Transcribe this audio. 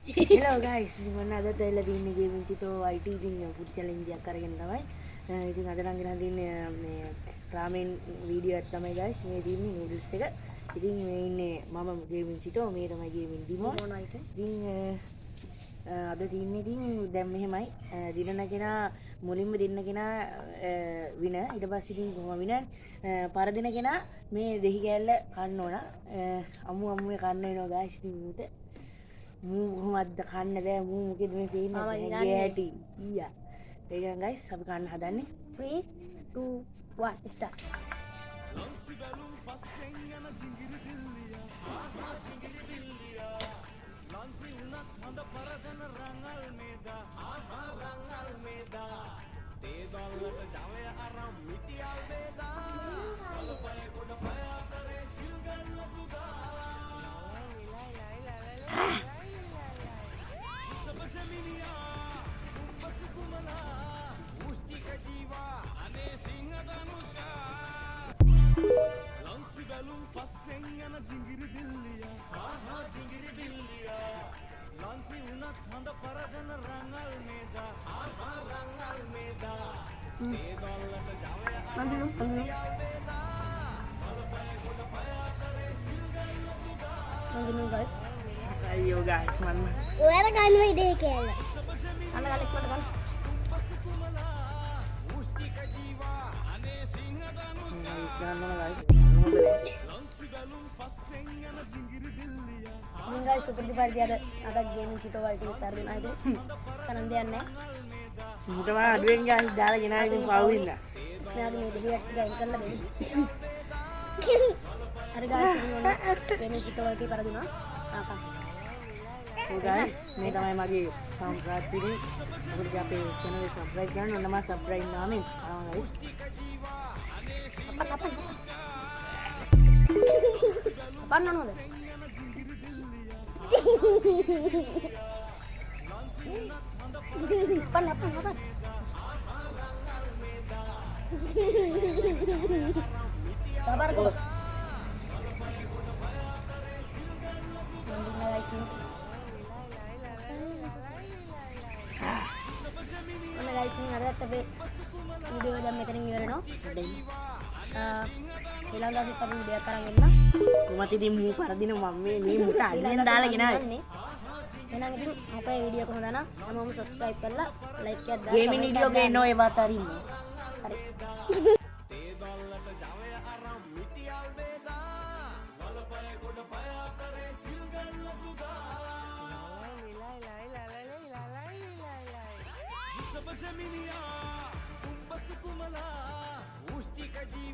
Hello guys, මම අද තැල්ලා තින්නේ ගේමින් චිතෝ IT ඉතින් ෆුඩ් චැලෙන්ජ් එකක් අරගෙන තමයි. ඉතින් අද නම් ගෙනන් තින්නේ මේ රාමෙන් වීඩියෝ එකක් තමයි guys. මේ තින්නේ නූඩල්ස් එක. ඉතින් මේ ඉන්නේ මම ගේමින් චිතෝ, මේ තමයි ගේමින් ඩිමෝ. ඉතින් අද තින්නේ ඉතින් දැන් මෙහෙමයි. දිනන කෙනා මුලින්ම දිනන කෙනා වින. ඊට පස්සේ ඉතින් කොහොම වින පරදින කෙනා මේ දෙහි කෑල්ල කන්න ඕන. අමුවේ කන්න වෙනවා guys ඉතින් ඌට. මූ කොහොමද කන්න බෑ මූ මොකද මේ පේන්නේ හැටි ඊයා ඒක ගයිස් අපි කන්න හදන්නේ 3 2 1 start අයියෝ ගයිස් මම ඔයාලා ගන්න ඉඩේ කියලා අන්න ගලෙක් මට ගන්න ඉතින් guys සුපිරි පරිදි අද ගේමින් චිටෝ වලට ඉස්සර දෙනා ඉතින් කනන් දෙයක් නැහැ මුට මම අඩුවෙන් ගාස් දාලා ගෙනා ඉතින් පවුවින්න මෙයාගේ මේ දෙවියක් ගයින් කරලා දෙන්න හරි guys ඉතින් ඔන්න ගේමින් චිටෝ වලට පරදුනා ආපා So guys, මේ තමයි මගේ සබ්ස්ක්‍රයිබ් පිටි. ඔබට අපේ channel එක subscribe කරන්න ඕන නම් subscribe නාමෙන් කරනවා guys. අපන්න නෝද අපන්න sabar ko guys ini ada tapi video jam meeting ඉවරනවා ඊළඟ දවසේ අපි වීඩියෝ කරන් එන්න කොහොමද ඉතින් මූ පරදින මම මේ මුට අල්ලෙන් දාලා ගෙනාවේ. එහෙනම් ඉතින් අපේ වීඩියෝ කොහොමද නම් හැමෝම subscribe කරලා like එකක් දාලා ගේමින් වීඩියෝ ගේනෝ ඒවත් අරින්න. හරි जमिनिया तुम बस कुमला उष्टी का जीव